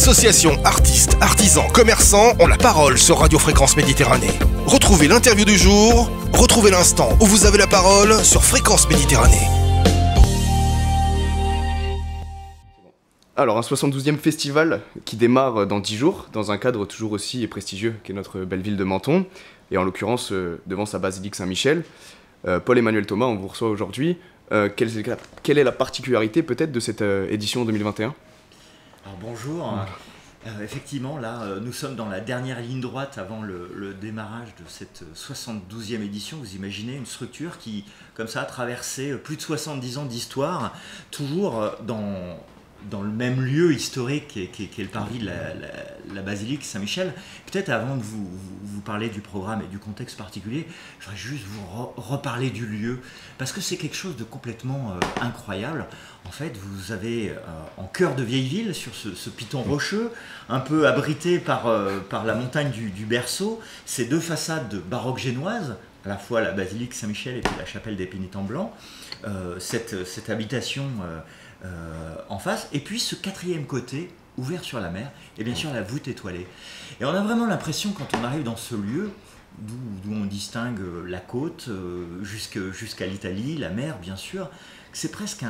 Associations, artistes, artisans, commerçants ont la parole sur Radio Fréquence Méditerranée. Retrouvez l'interview du jour, retrouvez l'instant où vous avez la parole sur Fréquence Méditerranée. Alors, un 72e festival qui démarre dans 10 jours, dans un cadre toujours aussi prestigieux qu'est notre belle ville de Menton, et en l'occurrence devant sa basilique Saint-Michel. Paul-Emmanuel Thomas, on vous reçoit aujourd'hui. Quelle est la particularité peut-être de cette édition 2021 ? Alors bonjour, effectivement là nous sommes dans la dernière ligne droite avant le démarrage de cette 72e édition. Vous imaginez une structure qui comme ça a traversé plus de 70 ans d'histoire, toujours dans le même lieu historique qui est le parvis de la basilique Saint-Michel. Peut-être avant de vous parler du programme et du contexte particulier, je voudrais juste vous reparler du lieu, parce que c'est quelque chose de complètement incroyable. En fait, vous avez en cœur de vieille ville, sur ce piton rocheux, un peu abrité par la montagne du Berceau, ces deux façades baroques génoises, à la fois la basilique Saint-Michel et puis la chapelle des Pénitents Blancs, cette habitation en face, et puis ce quatrième côté ouvert sur la mer, et bien sûr la voûte étoilée. Et on a vraiment l'impression, quand on arrive dans ce lieu, d'où on distingue la côte jusqu'à l'Italie, la mer bien sûr, que c'est presque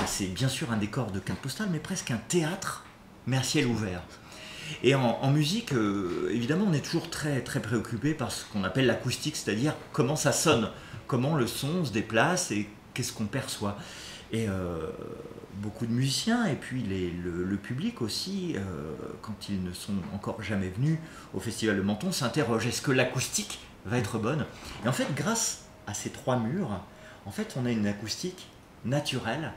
c'est bien sûr un décor de carte postale, mais presque un théâtre, mais à ciel ouvert. Et en musique, évidemment, on est toujours très, très préoccupé par ce qu'on appelle l'acoustique, c'est-à-dire comment ça sonne, comment le son se déplace et qu'est-ce qu'on perçoit. Et beaucoup de musiciens, et puis le public aussi, quand ils ne sont encore jamais venus au Festival de Menton, s'interrogent, est-ce que l'acoustique va être bonne ? Et en fait, grâce à ces trois murs, en fait, on a une acoustique naturelle,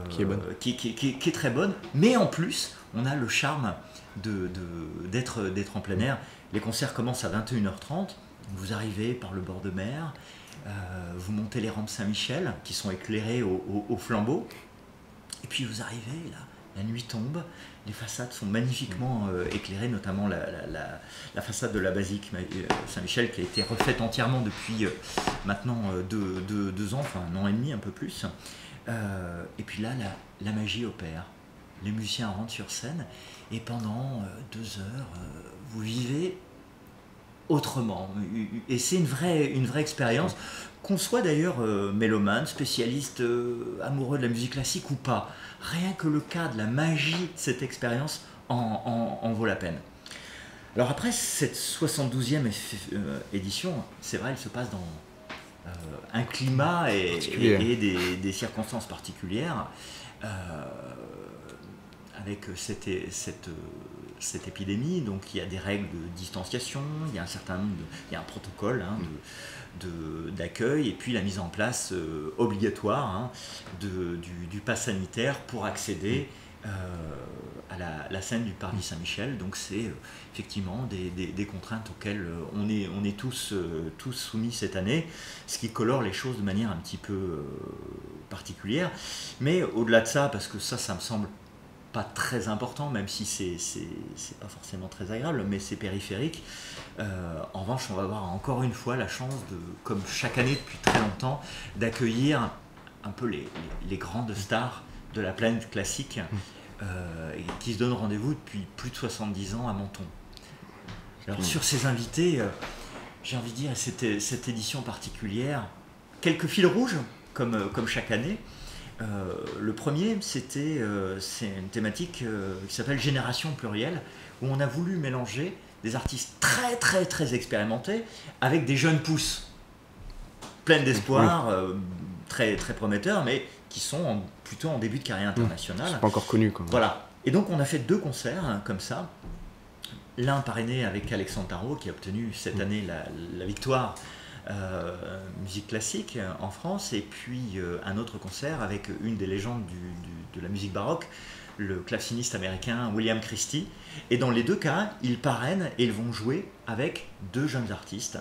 qui est bonne. Qui est très bonne, mais en plus, on a le charme d'être en plein air. Les concerts commencent à 21h30, vous arrivez par le bord de mer, vous montez les rampes Saint-Michel qui sont éclairées au flambeau, et puis vous arrivez là, la nuit tombe, les façades sont magnifiquement éclairées, notamment la façade de la basilique Saint-Michel qui a été refaite entièrement depuis maintenant 2 ans, enfin 1 an et demi, un peu plus. Et puis là, la magie opère. Les musiciens rentrent sur scène et pendant 2 heures, vous vivez autrement. Et c'est une vraie expérience, qu'on soit d'ailleurs mélomane, spécialiste, amoureux de la musique classique ou pas. Rien que le cas de la magie de cette expérience en vaut la peine. Alors après, cette 72e édition, c'est vrai, elle se passe dans un climat et des circonstances particulières, avec cette épidémie. Donc il y a des règles de distanciation, il y a il y a un protocole d'accueil, et puis la mise en place obligatoire du pass sanitaire pour accéder à la scène du parvis Saint-Michel. Donc c'est effectivement des contraintes auxquelles on est tous soumis cette année, ce qui colore les choses de manière un petit peu particulière. Mais au-delà de ça, parce que ça me semble pas très important, même si c'est pas forcément très agréable, mais c'est périphérique. En revanche, on va avoir encore une fois la chance comme chaque année depuis très longtemps, d'accueillir un peu les grandes stars de la planète classique, qui se donnent rendez-vous depuis plus de 70 ans à Menton. Alors sur ces invités, j'ai envie de dire, cette édition particulière, quelques fils rouges, comme chaque année. Le premier, c'est une thématique qui s'appelle Génération plurielle, où on a voulu mélanger des artistes très très très expérimentés avec des jeunes pousses, pleines d'espoir, très très prometteurs, mais qui sont plutôt en début de carrière internationale. C'est pas encore connu, quoi. Voilà. Et donc on a fait 2 concerts comme ça. L'un parrainé avec Alexandre Tarot, qui a obtenu cette année la victoire musique classique en France, et puis un autre concert avec une des légendes de la musique baroque, le claveciniste américain William Christie. Et dans les 2 cas, ils parrainent et ils vont jouer avec 2 jeunes artistes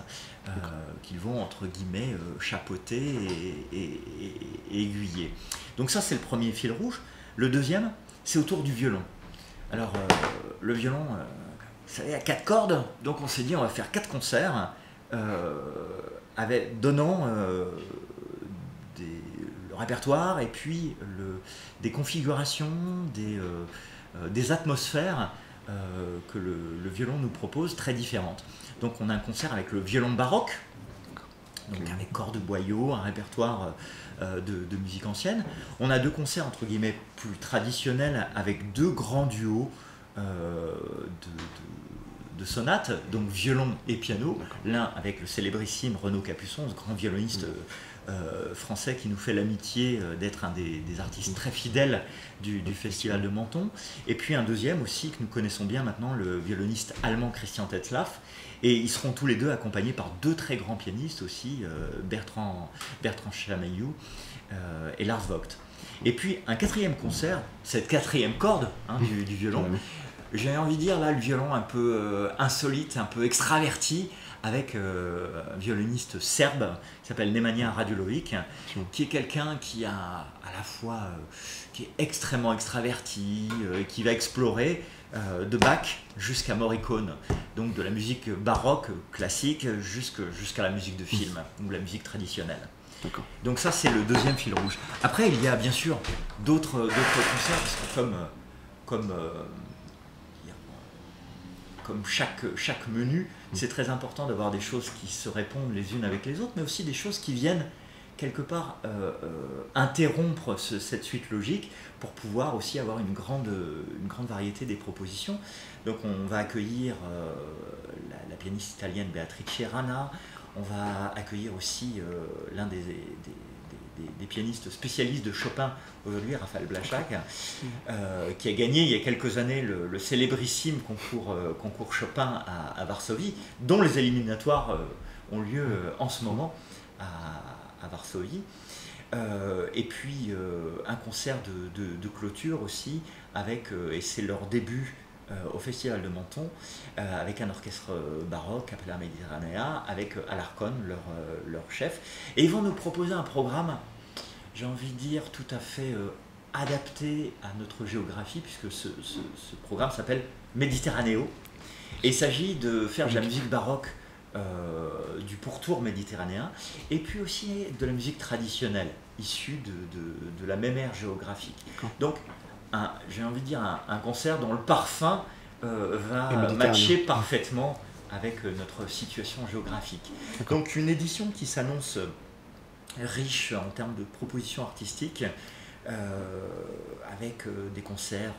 qu'ils vont entre guillemets chapeauter et aiguiller. Donc ça, c'est le premier fil rouge. Le deuxième, c'est autour du violon. Alors le violon, vous savez, à 4 cordes, donc on s'est dit on va faire 4 concerts donnant le répertoire et puis des configurations, des atmosphères que le violon nous propose très différentes. Donc on a un concert avec le violon baroque, donc avec cordes boyaux, un répertoire de musique ancienne. On a 2 concerts entre guillemets plus traditionnels avec 2 grands duos de sonates, donc violon et piano, l'un avec le célébrissime Renaud Capuçon, ce grand violoniste français qui nous fait l'amitié d'être un des artistes très fidèles du Festival de Menton, et puis un deuxième aussi que nous connaissons bien maintenant, le violoniste allemand Christian Tetzlaff, et ils seront tous les deux accompagnés par 2 très grands pianistes aussi, Bertrand Chamaillou et Lars Vogt. Et puis un 4e concert, cette 4e corde du violon, j'ai envie de dire là le violon un peu insolite, un peu extraverti, avec un violoniste serbe qui s'appelle Nemanja Radulovic, qui est quelqu'un qui a à la fois qui est extrêmement extraverti, qui va explorer de Bach jusqu'à Morricone, donc de la musique baroque classique jusqu'à la musique de film ou la musique traditionnelle. Donc ça c'est le 2e fil rouge. Après il y a bien sûr d'autres concerts, parce que comme chaque menu, c'est très important d'avoir des choses qui se répondent les unes avec les autres, mais aussi des choses qui viennent quelque part interrompre cette suite logique pour pouvoir aussi avoir une grande variété des propositions. Donc on va accueillir la pianiste italienne Beatrice Rana, on va accueillir aussi l'un des pianistes spécialistes de Chopin aujourd'hui, Raphaël Blachak, qui a gagné il y a quelques années le célébrissime concours Chopin à Varsovie, dont les éliminatoires ont lieu en ce moment à Varsovie. Et puis un concert de clôture aussi, et c'est leur début au Festival de Menton, avec un orchestre baroque, Capella Mediterranea, avec Alarcon, leur chef. Et ils vont nous proposer un programme, j'ai envie de dire, tout à fait adapté à notre géographie, puisque ce programme s'appelle Méditerranéo. Et il s'agit de faire de la musique baroque, du pourtour méditerranéen, et puis aussi de la musique traditionnelle, issue de la même aire géographique. Donc, j'ai envie de dire un concert dont le parfum va matcher parfaitement avec notre situation géographique. Donc une édition qui s'annonce riche en termes de propositions artistiques, avec des concerts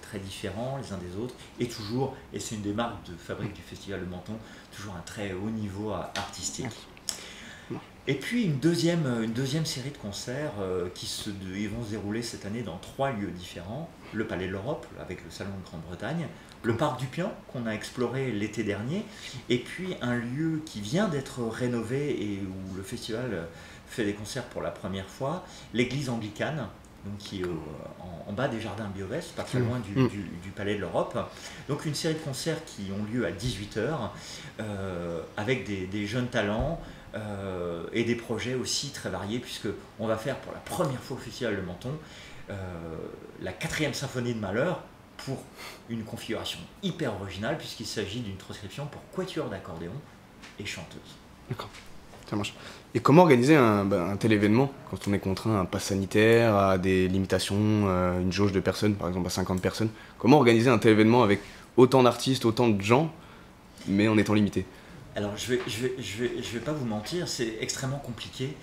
très différents les uns des autres, et toujours, et c'est une des marques de fabrique du Festival de Menton, toujours un très haut niveau artistique. Et puis une deuxième série de concerts ils vont se dérouler cette année dans 3 lieux différents. Le Palais de l'Europe, avec le Salon de Grande-Bretagne, le Parc du Pian, qu'on a exploré l'été dernier, et puis un lieu qui vient d'être rénové et où le festival fait des concerts pour la première fois, l'église anglicane, donc qui est en bas des jardins Biovest, pas très loin du Palais de l'Europe. Donc une série de concerts qui ont lieu à 18h, avec des jeunes talents, et des projets aussi très variés, puisqu'on va faire pour la première fois au Festival de Menton la 4e symphonie de Mahler, pour une configuration hyper originale, puisqu'il s'agit d'une transcription pour quatuor d'accordéon et chanteuse. D'accord, ça marche. Et comment organiser un tel événement quand on est contraint à un pass sanitaire, à des limitations, une jauge de personnes, par exemple à 50 personnes? Comment organiser un tel événement avec autant d'artistes, autant de gens, mais en étant limité? Alors je vais pas vous mentir, c'est extrêmement compliqué,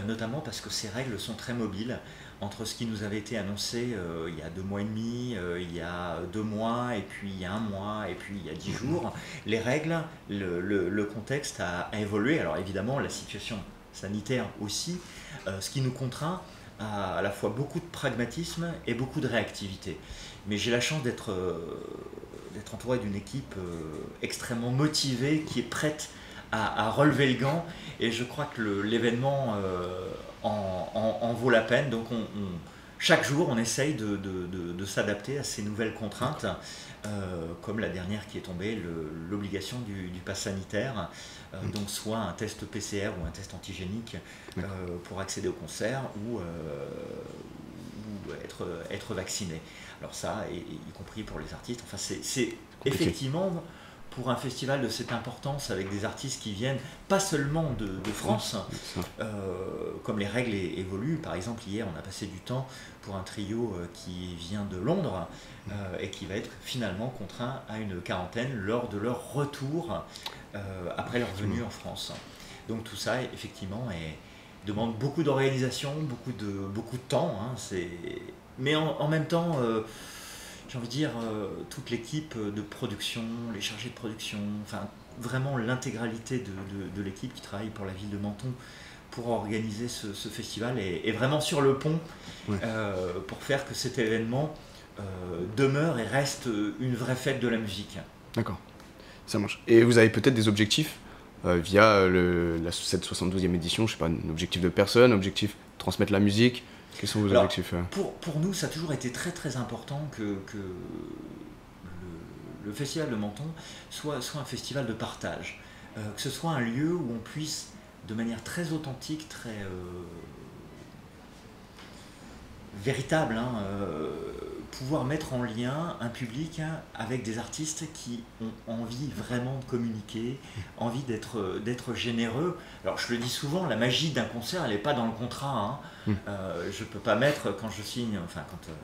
notamment parce que ces règles sont très mobiles. Entre ce qui nous avait été annoncé il y a 2 mois et demi, il y a 2 mois, et puis il y a 1 mois, et puis il y a 10 jours, les règles, le contexte a évolué. Alors évidemment, la situation sanitaire aussi, ce qui nous contraint à la fois beaucoup de pragmatisme et beaucoup de réactivité. Mais j'ai la chance d'être entouré d'une équipe extrêmement motivée, qui est prête à relever le gant, et je crois que l'événement en vaut la peine. Donc chaque jour on essaye de s'adapter à ces nouvelles contraintes, comme la dernière qui est tombée, l'obligation du pass sanitaire, donc soit un test PCR ou un test antigénique pour accéder au concert, ou être vacciné. Alors ça, y compris pour les artistes, enfin c'est effectivement pour un festival de cette importance, avec des artistes qui viennent pas seulement de France, comme les règles évoluent. Par exemple, hier, on a passé du temps pour un trio qui vient de Londres et qui va être finalement contraint à une quarantaine lors de leur retour après leur venue en France. Donc tout ça, effectivement, demande beaucoup d'organisation, beaucoup de temps. Mais en même temps, j'ai envie de dire, toute l'équipe de production, les chargés de production, enfin vraiment l'intégralité de l'équipe qui travaille pour la ville de Menton pour organiser ce festival est vraiment sur le pont pour faire que cet événement demeure et reste une vraie fête de la musique. D'accord, ça marche. Et vous avez peut-être des objectifs via cette 72e édition, je sais pas, un objectif de personne, objectif de transmettre la musique? Quels sont vos objectifs? Pour nous, ça a toujours été très très important que le Festival de Menton soit un festival de partage, que ce soit un lieu où on puisse, de manière très authentique, très véritable, pouvoir mettre en lien un public avec des artistes qui ont envie vraiment de communiquer, envie d'être généreux. Alors je le dis souvent, la magie d'un concert, elle n'est pas dans le contrat. Je ne peux pas mettre, quand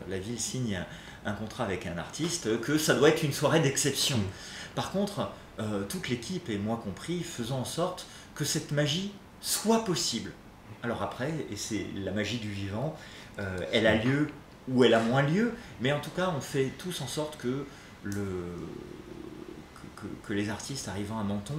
la ville signe un contrat avec un artiste, que ça doit être une soirée d'exception. Par contre, toute l'équipe, et moi compris, faisons en sorte que cette magie soit possible. Alors après, et c'est la magie du vivant, elle a lieu ou elle a moins lieu, mais en tout cas on fait tous en sorte que les artistes arrivant à Menton,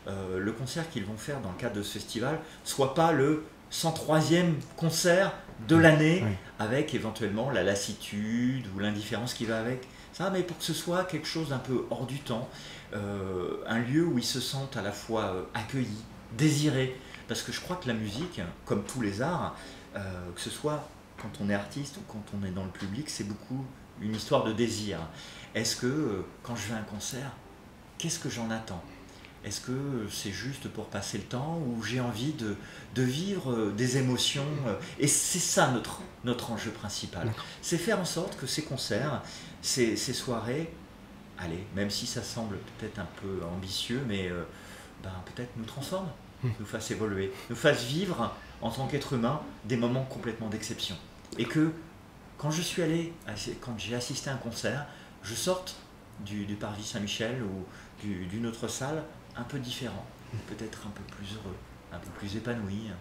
le concert qu'ils vont faire dans le cadre de ce festival soit pas le 103e concert de l'année, avec éventuellement la lassitude ou l'indifférence qui va avec ça, mais pour que ce soit quelque chose d'un peu hors du temps, un lieu où ils se sentent à la fois accueillis, désirés, parce que je crois que la musique, comme tous les arts, que ce soit quand on est artiste ou quand on est dans le public, c'est beaucoup une histoire de désir. Est-ce que quand je vais à un concert, qu'est-ce que j'en attends? Est-ce que c'est juste pour passer le temps ou j'ai envie de vivre des émotions? Et c'est ça notre enjeu principal. C'est faire en sorte que ces concerts, ces soirées, allez, même si ça semble peut-être un peu ambitieux, mais peut-être nous transforment, nous fassent évoluer, nous fassent vivre en tant qu'être humain des moments complètement d'exception. Et que quand j'ai assisté à un concert, je sorte du Parvis Saint-Michel ou d'une autre salle un peu différent, peut-être un peu plus heureux, un peu plus épanoui, un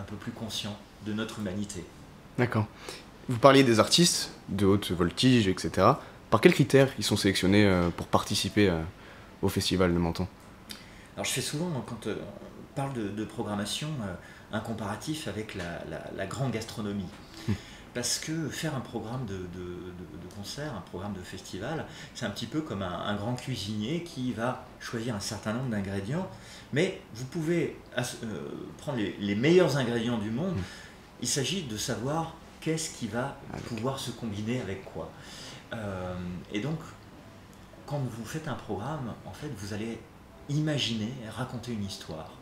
peu plus conscient de notre humanité. D'accord. Vous parliez des artistes de haute voltige, etc. Par quels critères ils sont sélectionnés pour participer au Festival de Menton? Alors je fais souvent, quand on parle de programmation, un comparatif avec la grande gastronomie. Parce que faire un programme de concert, un programme de festival, c'est un petit peu comme un grand cuisinier qui va choisir un certain nombre d'ingrédients, mais vous pouvez prendre les meilleurs ingrédients du monde. Il s'agit de savoir qu'est-ce qui va pouvoir se combiner avec quoi. Et donc, quand vous faites un programme, en fait, vous allez imaginer, raconter une histoire.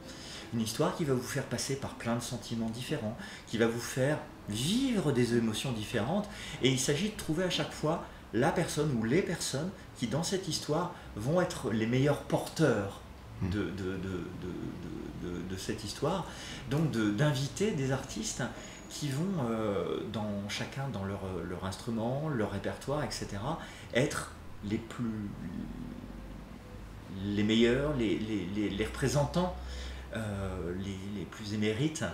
Une histoire qui va vous faire passer par plein de sentiments différents, qui va vous faire vivre des émotions différentes. Et il s'agit de trouver à chaque fois la personne ou les personnes qui, dans cette histoire, vont être les meilleurs porteurs de cette histoire. Donc d'inviter des artistes qui vont, chacun dans leur instrument, leur répertoire, etc., être les meilleurs, les représentants, les plus émérites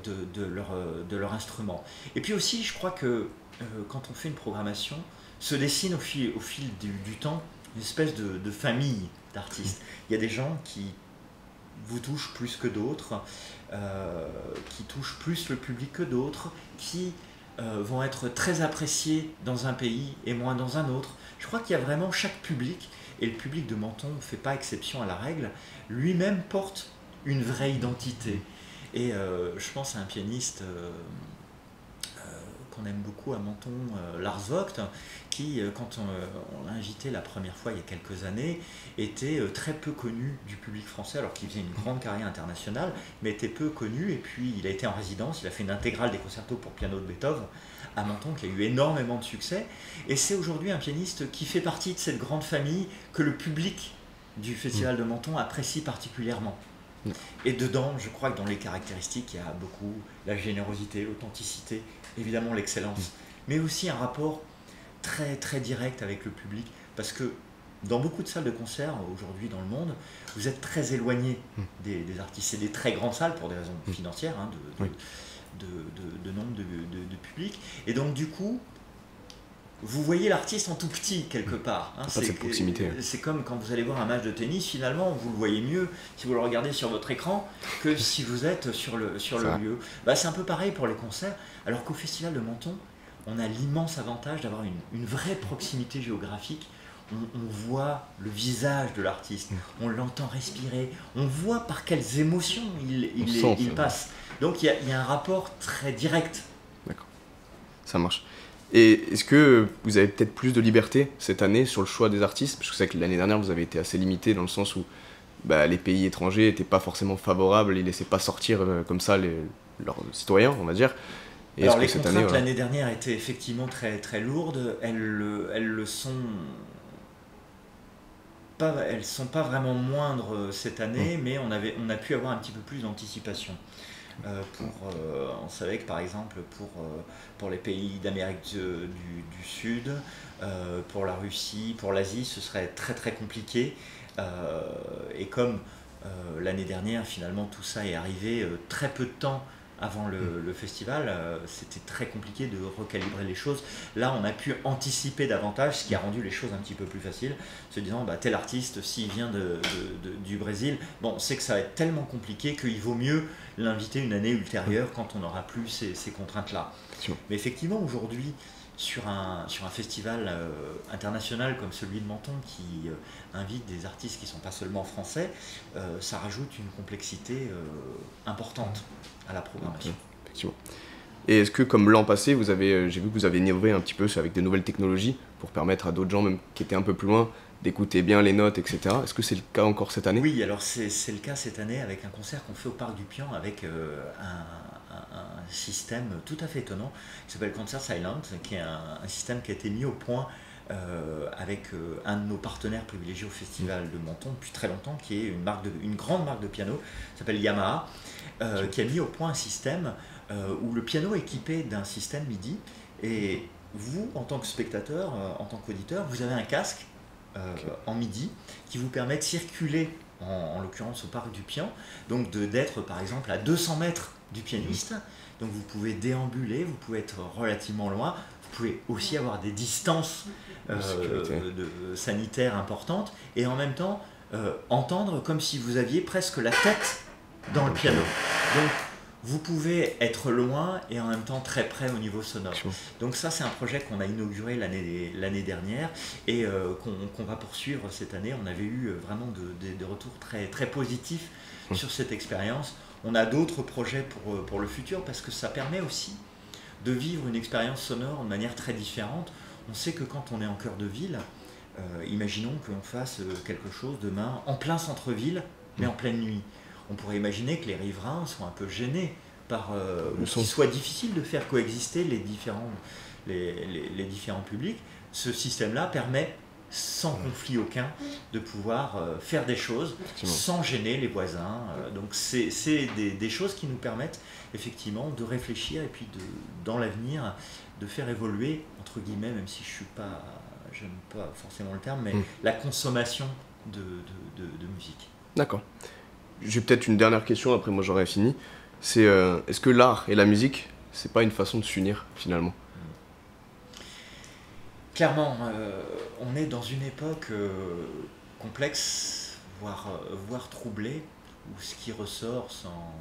de leur instrument. Et puis aussi, je crois que quand on fait une programmation, se dessine au fil du temps une espèce de famille d'artistes. Il y a des gens qui vous touchent plus que d'autres, qui touchent plus le public que d'autres, qui vont être très appréciés dans un pays et moins dans un autre. Je crois qu'il y a vraiment chaque public, et le public de Menton ne fait pas exception à la règle, lui-même porte une vraie identité. Et je pense à un pianiste qu'on aime beaucoup à Menton, Lars Vogt, qui, quand on l'a invité la première fois il y a quelques années, était très peu connu du public français, alors qu'il faisait une grande carrière internationale, mais était peu connu. Et puis il a été en résidence, il a fait une intégrale des concertos pour piano de Beethoven à Menton, qui a eu énormément de succès. Et c'est aujourd'hui un pianiste qui fait partie de cette grande famille que le public du Festival de Menton apprécie particulièrement. Et dedans, je crois que dans les caractéristiques, il y a beaucoup la générosité, l'authenticité, évidemment l'excellence, mais aussi un rapport très très direct avec le public, parce que dans beaucoup de salles de concert aujourd'hui dans le monde, vous êtes très éloigné des artistes. C'est des très grandes salles pour des raisons financières, hein, de nombre de public, et donc du coup, vous voyez l'artiste en tout petit quelque part. Hein. C'est cette proximité. C'est comme quand vous allez voir un match de tennis, finalement, vous le voyez mieux si vous le regardez sur votre écran que si vous êtes sur le lieu. Bah, c'est un peu pareil pour les concerts, alors qu'au Festival de Menton, on a l'immense avantage d'avoir une vraie proximité géographique. On voit le visage de l'artiste, on l'entend respirer, on voit par quelles émotions il passe. Donc il y a un rapport très direct. D'accord, ça marche. Et est-ce que vous avez peut-être plus de liberté cette année sur le choix des artistes? Parce que c'est vrai que l'année dernière, vous avez été assez limité dans le sens où les pays étrangers n'étaient pas forcément favorables, ils ne laissaient pas sortir comme ça leurs citoyens, on va dire. Et alors les contraintes l'année dernière étaient effectivement très, très lourdes, elles sont pas vraiment moindres cette année, mais on a pu avoir un petit peu plus d'anticipation. On savait que par exemple pour les pays d'Amérique du Sud, pour la Russie, pour l'Asie, ce serait très très compliqué. Et comme l'année dernière finalement tout ça est arrivé très peu de temps avant le festival, c'était très compliqué de recalibrer les choses. Là, on a pu anticiper davantage, ce qui a rendu les choses un petit peu plus faciles, se disant, tel artiste, s'il vient du Brésil, on sait que ça va être tellement compliqué qu'il vaut mieux l'inviter une année ultérieure quand on n'aura plus ces contraintes-là. Mais effectivement, aujourd'hui, sur un festival international comme celui de Menton qui invite des artistes qui ne sont pas seulement français, ça rajoute une complexité importante à la programmation. Effectivement. Et est-ce que comme l'an passé, j'ai vu que vous avez innové un petit peu avec de nouvelles technologies pour permettre à d'autres gens même qui étaient un peu plus loin d'écouter bien les notes, etc. Est-ce que c'est le cas encore cette année? Oui, alors c'est le cas cette année avec un concert qu'on fait au Parc du Pian avec un système tout à fait étonnant qui s'appelle Concert Silent, qui est un système qui a été mis au point avec un de nos partenaires privilégiés au Festival de Menton depuis très longtemps, qui est une grande marque de piano, qui s'appelle Yamaha, qui a mis au point un système où le piano est équipé d'un système MIDI, et vous, en tant que spectateur, en tant qu'auditeur, vous avez un casque en MIDI qui vous permet de circuler, en l'occurrence au Parc du Pian, donc d'être par exemple à 200 mètres du pianiste, donc vous pouvez déambuler, vous pouvez être relativement loin, vous pouvez aussi avoir des distances sanitaires importantes, et en même temps entendre comme si vous aviez presque la tête dans le piano. Donc vous pouvez être loin et en même temps très près au niveau sonore. Donc ça, c'est un projet qu'on a inauguré l'année dernière et qu'on va poursuivre cette année. On avait eu vraiment des retours très, très positifs sur cette expérience. On a d'autres projets pour le futur, parce que ça permet aussi de vivre une expérience sonore de manière très différente. On sait que quand on est en cœur de ville, imaginons qu'on fasse quelque chose demain en plein centre-ville, mais en pleine nuit. On pourrait imaginer que les riverains sont un peu gênés par qu'il soit difficile de faire coexister les différents publics. Ce système-là permet, sans conflit aucun, de pouvoir faire des choses sans gêner les voisins. Donc c'est des choses qui nous permettent effectivement de réfléchir et puis dans l'avenir de faire évoluer, entre guillemets, même si j'aime pas forcément le terme, mais la consommation de musique. D'accord. J'ai peut-être une dernière question, après moi j'aurais fini. C'est est-ce que l'art et la musique, c'est pas une façon de s'unir finalement? Clairement, on est dans une époque complexe, voire troublée, où ce qui ressort sans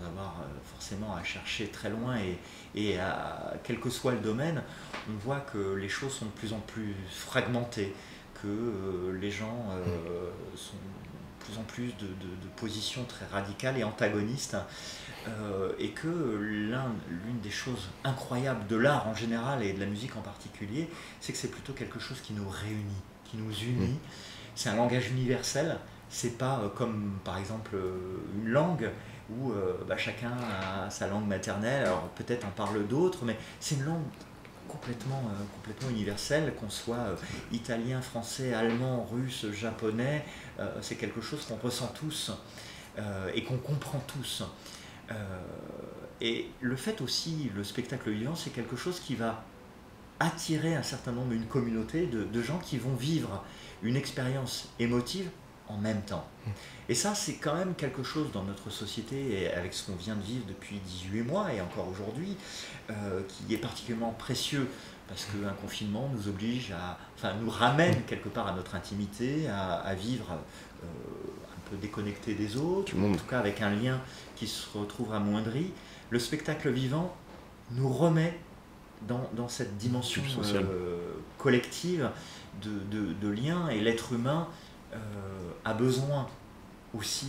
avoir forcément à chercher très loin et quel que soit le domaine, on voit que les choses sont de plus en plus fragmentées, que les gens sont plus en plus de positions très radicales et antagonistes, et que l'une des choses incroyables de l'art en général et de la musique en particulier, c'est que c'est plutôt quelque chose qui nous réunit, qui nous unit. C'est un langage universel, c'est pas comme par exemple une langue où chacun a sa langue maternelle, alors peut-être en parle d'autres, mais c'est une langue complètement universelle, qu'on soit italien, français, allemand, russe, japonais, c'est quelque chose qu'on ressent tous et qu'on comprend tous. Et le fait aussi, le spectacle vivant, c'est quelque chose qui va attirer un certain nombre, une communauté de gens qui vont vivre une expérience émotive en même temps. Et ça, c'est quand même quelque chose dans notre société, et avec ce qu'on vient de vivre depuis 18 mois et encore aujourd'hui, qui est particulièrement précieux, parce qu'un confinement nous oblige nous ramène quelque part à notre intimité, à vivre un peu déconnecté des autres, en tout cas avec un lien qui se retrouve amoindri. Le spectacle vivant nous remet dans cette dimension collective de lien, et l'être humain a besoin aussi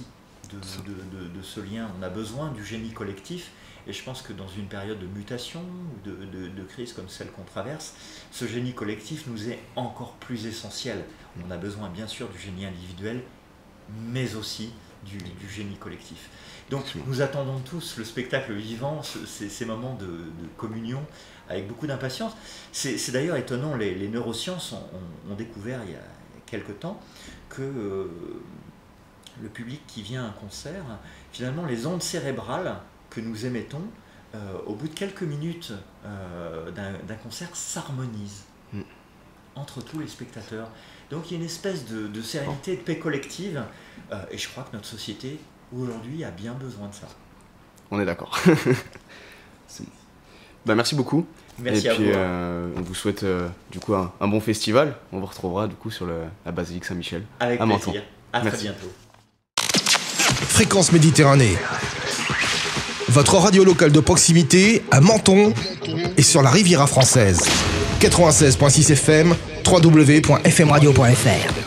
de ce lien, on a besoin du génie collectif, et je pense que dans une période de mutation ou de crise comme celle qu'on traverse, ce génie collectif nous est encore plus essentiel. On a besoin bien sûr du génie individuel, mais aussi du génie collectif. Donc nous attendons tous le spectacle vivant, ces moments de communion, avec beaucoup d'impatience. C'est d'ailleurs étonnant, les neurosciences ont découvert il y a quelque temps que le public qui vient à un concert, finalement les ondes cérébrales que nous émettons, au bout de quelques minutes d'un concert, s'harmonisent entre tous les spectateurs. Donc il y a une espèce de sérénité, de paix collective, et je crois que notre société aujourd'hui a bien besoin de ça. On est d'accord. Merci beaucoup. Merci et puis, à vous. On vous souhaite du coup un bon festival. On vous retrouvera du coup sur la basilique Saint-Michel avec à Menton. plaisir. À très bientôt. Fréquence Méditerranée. Votre radio locale de proximité à Menton et sur la Riviera française. 96.6 FM, www.fmradio.fr.